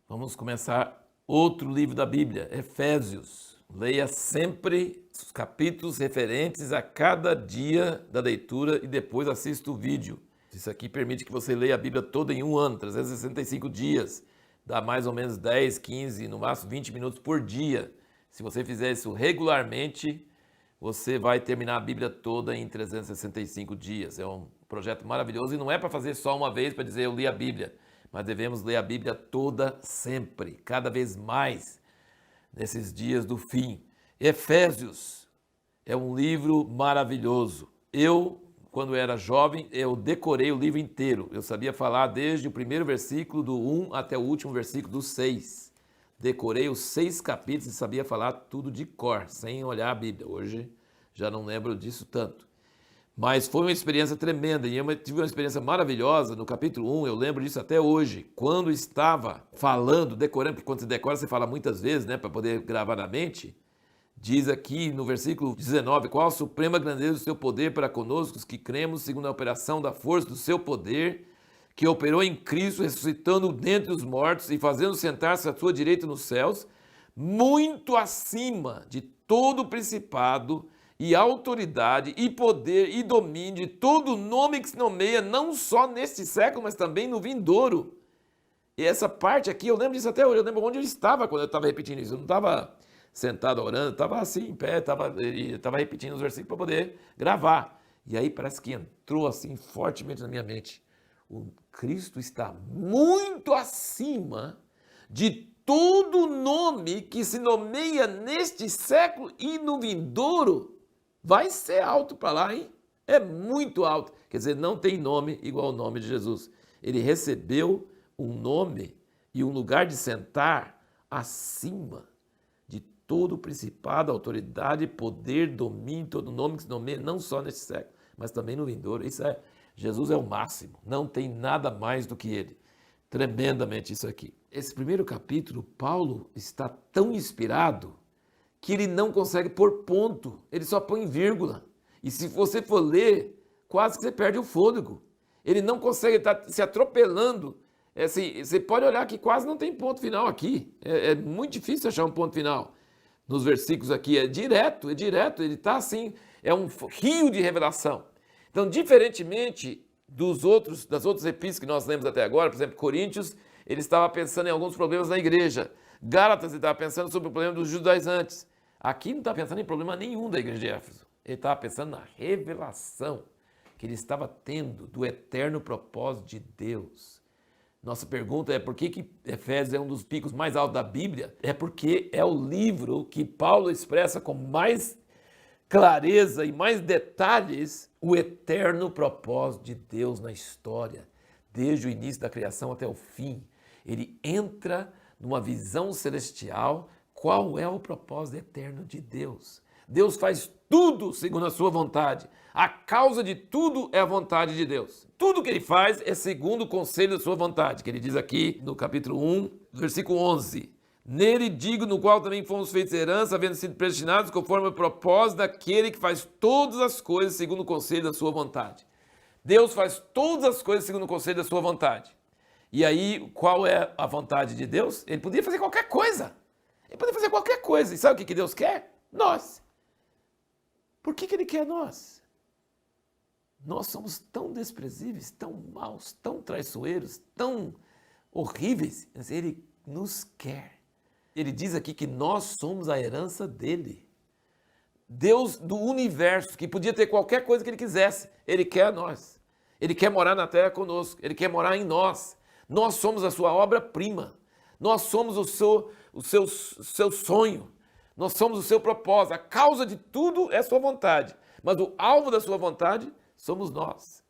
Vamos começar outro livro da Bíblia, Efésios. Leia sempre os capítulos referentes a cada dia da leitura e depois assista o vídeo. Isso aqui permite que você leia a Bíblia toda em um ano, 365 dias. Dá mais ou menos 10, 15, no máximo 20 minutos por dia. Se você fizer isso regularmente, você vai terminar a Bíblia toda em 365 dias. É um projeto maravilhoso e não é para fazer só uma vez para dizer eu li a Bíblia, mas devemos ler a Bíblia toda sempre, cada vez mais nesses dias do fim. Efésios é um livro maravilhoso. Quando era jovem, eu decorei o livro inteiro. Eu sabia falar desde o primeiro versículo do 1 até o último versículo do 6. Decorei os 6 capítulos e sabia falar tudo de cor, sem olhar a Bíblia. Hoje já não lembro disso tanto. Mas foi uma experiência tremenda e eu tive uma experiência maravilhosa no capítulo 1, eu lembro disso até hoje, quando estava falando, decorando, porque quando você decora você fala muitas vezes, né, para poder gravar na mente. Diz aqui no versículo 19, qual a suprema grandeza do seu poder para conosco, os que cremos, segundo a operação da força do seu poder, que operou em Cristo, ressuscitando dentre os mortos e fazendo sentar-se à sua direita nos céus, muito acima de todo o principado e autoridade e poder e domínio de todo nome que se nomeia, não só neste século, mas também no vindouro. E essa parte aqui, eu lembro disso até hoje, eu lembro onde eu estava quando eu estava repetindo isso. Eu não estava sentado orando, estava assim, em pé, estava repetindo os versículos para poder gravar. E aí parece que entrou assim fortemente na minha mente. O Cristo está muito acima de todo nome que se nomeia neste século e no vindouro. Vai ser alto para lá, hein? É muito alto. Quer dizer, não tem nome igual ao nome de Jesus. Ele recebeu um nome e um lugar de sentar acima de todo o principado, autoridade, poder, domínio, todo nome que se nomeia, não só neste século, mas também no vindouro. Jesus é o máximo, não tem nada mais do que ele. Tremendamente isso aqui. Esse primeiro capítulo, Paulo está tão inspirado que ele não consegue pôr ponto, ele só põe vírgula. E se você for ler, quase que você perde o fôlego. Ele não consegue, estar se atropelando. Você pode olhar que quase não tem ponto final aqui. É muito difícil achar um ponto final. Nos versículos aqui é direto, ele está assim, é um rio de revelação. Então, diferentemente das outras epístolas que nós lemos até agora, por exemplo, Coríntios, ele estava pensando em alguns problemas na igreja. Gálatas, ele estava pensando sobre o problema dos judaizantes. Aqui não está pensando em problema nenhum da igreja de Éfeso. Ele estava pensando na revelação que ele estava tendo do eterno propósito de Deus. Nossa pergunta é por que Efésios é um dos picos mais altos da Bíblia? É porque é o livro que Paulo expressa com mais clareza e mais detalhes o eterno propósito de Deus na história, desde o início da criação até o fim. Ele entra numa visão celestial, qual é o propósito eterno de Deus. Deus faz tudo segundo a sua vontade. A causa de tudo é a vontade de Deus. Tudo que ele faz é segundo o conselho da sua vontade, que ele diz aqui no capítulo 1, versículo 11. Nele digo, no qual também fomos feitos herança, havendo sido predestinados conforme o propósito daquele que faz todas as coisas segundo o conselho da sua vontade. Deus faz todas as coisas segundo o conselho da sua vontade. E aí, qual é a vontade de Deus? Ele podia fazer qualquer coisa. Ele podia fazer qualquer coisa. E sabe o que Deus quer? Nós. Por que Ele quer nós? Nós somos tão desprezíveis, tão maus, tão traiçoeiros, tão horríveis. Mas Ele nos quer. Ele diz aqui que nós somos a herança dele. Deus do universo, que podia ter qualquer coisa que Ele quisesse, Ele quer nós. Ele quer morar na terra conosco. Ele quer morar em nós. Nós somos a sua obra-prima. Nós somos o seu sonho. Nós somos o seu propósito. A causa de tudo é a sua vontade. Mas o alvo da sua vontade somos nós.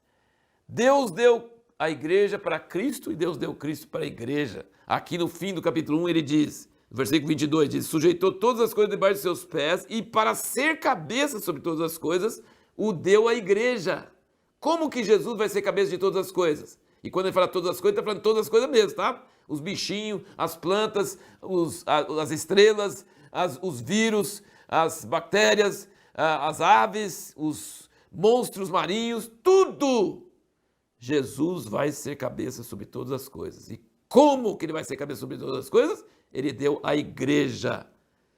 Deus deu a igreja para Cristo e Deus deu Cristo para a igreja. Aqui no fim do capítulo 1 ele diz, no versículo 22, diz, sujeitou todas as coisas debaixo de seus pés e para ser cabeça sobre todas as coisas, o deu à igreja. Como que Jesus vai ser cabeça de todas as coisas? E quando ele fala todas as coisas, ele está falando todas as coisas mesmo, tá? Os bichinhos, as plantas, as estrelas, os vírus, as bactérias, as aves, os monstros marinhos, tudo! Jesus vai ser cabeça sobre todas as coisas. E como que ele vai ser cabeça sobre todas as coisas? Ele deu a igreja.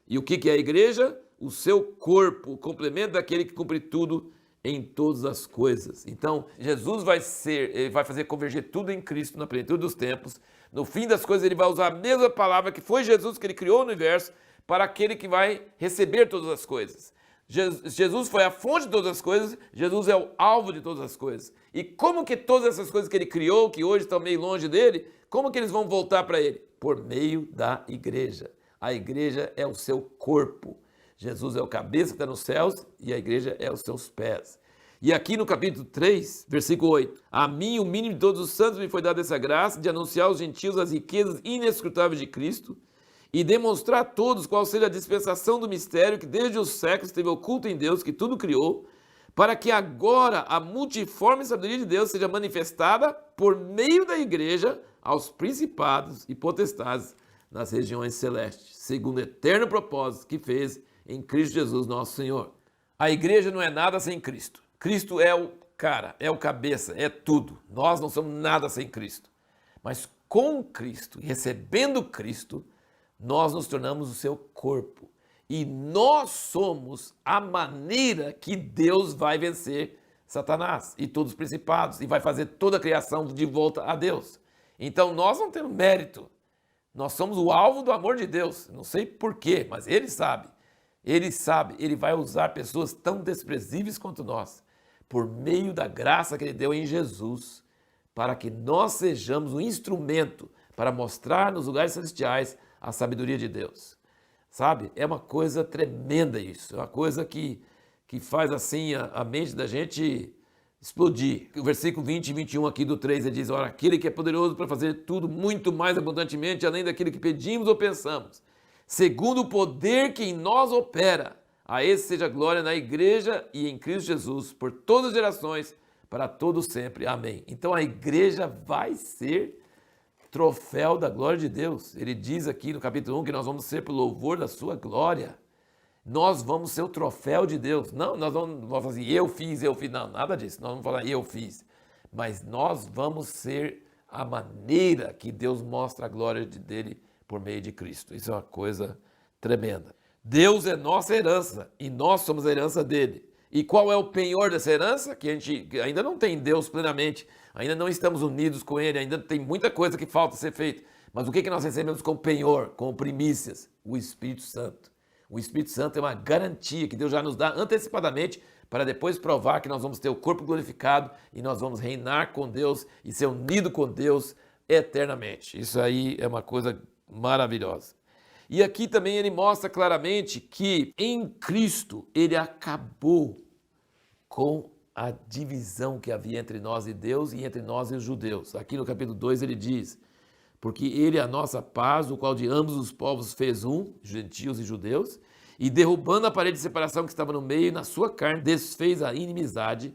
E o que é a igreja? O seu corpo, o complemento daquele que cumpre tudo em todas as coisas. Então, Jesus ele vai fazer converger tudo em Cristo na plenitude dos tempos. No fim das coisas, ele vai usar a mesma palavra que foi Jesus que ele criou no universo para aquele que vai receber todas as coisas. Jesus foi a fonte de todas as coisas, Jesus é o alvo de todas as coisas. E como que todas essas coisas que ele criou, que hoje estão meio longe dele, como que eles vão voltar para ele? Por meio da igreja. A igreja é o seu corpo. Jesus é o cabeça que está nos céus e a igreja é os seus pés. E aqui no capítulo 3, versículo 8, a mim, o mínimo de todos os santos, me foi dada essa graça de anunciar aos gentios as riquezas inescrutáveis de Cristo e demonstrar a todos qual seja a dispensação do mistério que desde os séculos esteve oculto em Deus, que tudo criou, para que agora a multiforme sabedoria de Deus seja manifestada por meio da igreja aos principados e potestades nas regiões celestes, segundo o eterno propósito que fez em Cristo Jesus nosso Senhor. A igreja não é nada sem Cristo. Cristo é o cara, é o cabeça, é tudo. Nós não somos nada sem Cristo. Mas com Cristo, recebendo Cristo, nós nos tornamos o seu corpo. E nós somos a maneira que Deus vai vencer Satanás e todos os principados e vai fazer toda a criação de volta a Deus. Então nós não temos mérito. Nós somos o alvo do amor de Deus. Não sei porquê, mas Ele sabe. Ele sabe, Ele vai usar pessoas tão desprezíveis quanto nós, por meio da graça que Ele deu em Jesus, para que nós sejamos um instrumento para mostrar nos lugares celestiais a sabedoria de Deus. Sabe? É uma coisa tremenda isso, é uma coisa que faz assim a mente da gente explodir. O versículo 20 e 21 aqui do 3, ele diz, ora, aquele que é poderoso para fazer tudo muito mais abundantemente, além daquilo que pedimos ou pensamos, segundo o poder que em nós opera, a esse seja a glória na igreja e em Cristo Jesus, por todas as gerações, para todos sempre. Amém. Então a igreja vai ser troféu da glória de Deus. Ele diz aqui no capítulo 1 que nós vamos ser pelo louvor da sua glória. Nós vamos ser o troféu de Deus. Não, nós vamos falar assim, eu fiz. Não, nada disso. Nós vamos falar, eu fiz. Mas nós vamos ser a maneira que Deus mostra a glória dele por meio de Cristo. Isso é uma coisa tremenda. Deus é nossa herança e nós somos a herança dele. E qual é o penhor dessa herança? Que a gente ainda não tem Deus plenamente, ainda não estamos unidos com Ele, ainda tem muita coisa que falta ser feita. Mas o que nós recebemos como penhor, como primícias? O Espírito Santo. O Espírito Santo é uma garantia que Deus já nos dá antecipadamente para depois provar que nós vamos ter o corpo glorificado e nós vamos reinar com Deus e ser unido com Deus eternamente. Isso aí é uma coisa maravilhosa. E aqui também ele mostra claramente que em Cristo ele acabou com a divisão que havia entre nós e Deus e entre nós e os judeus. Aqui no capítulo 2 ele diz, porque ele é a nossa paz, o qual de ambos os povos fez um, gentios e judeus, e derrubando a parede de separação que estava no meio, na sua carne desfez a inimizade,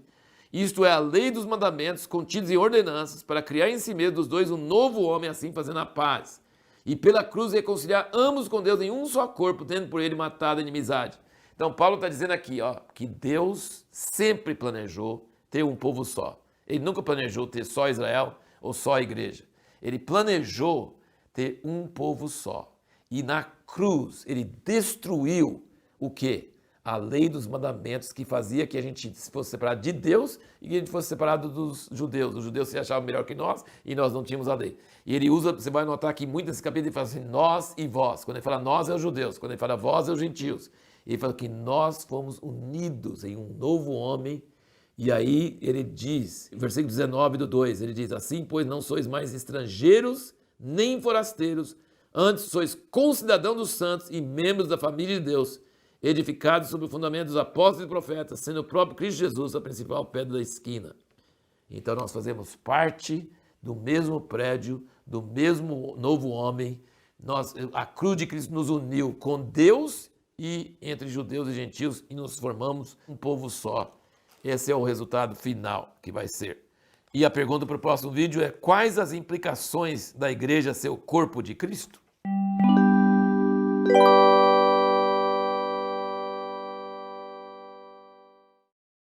isto é, a lei dos mandamentos contidos em ordenanças, para criar em si mesmo dos dois um novo homem, assim fazendo a paz. E pela cruz reconciliar ambos com Deus em um só corpo, tendo por ele matado a inimizade. Então Paulo está dizendo aqui, que Deus sempre planejou ter um povo só. Ele nunca planejou ter só Israel ou só a igreja. Ele planejou ter um povo só. E na cruz ele destruiu o quê? A lei dos mandamentos que fazia que a gente fosse separado de Deus e que a gente fosse separado dos judeus. Os judeus se achavam melhor que nós e nós não tínhamos a lei. E ele usa, você vai notar aqui muito nesse capítulo, ele fala assim, nós e vós. Quando ele fala nós é os judeus, quando ele fala vós é os gentios. Ele fala que nós fomos unidos em um novo homem. E aí ele diz, versículo 19 do 2, ele diz, assim pois não sois mais estrangeiros nem forasteiros, antes sois concidadãos dos santos e membros da família de Deus, edificados sobre o fundamento dos apóstolos e profetas, sendo o próprio Cristo Jesus a principal pedra da esquina. Então nós fazemos parte do mesmo prédio, do mesmo novo homem. A cruz de Cristo nos uniu com Deus e entre judeus e gentios e nos formamos um povo só. Esse é o resultado final que vai ser. E a pergunta para o próximo vídeo é: quais as implicações da igreja ser o corpo de Cristo?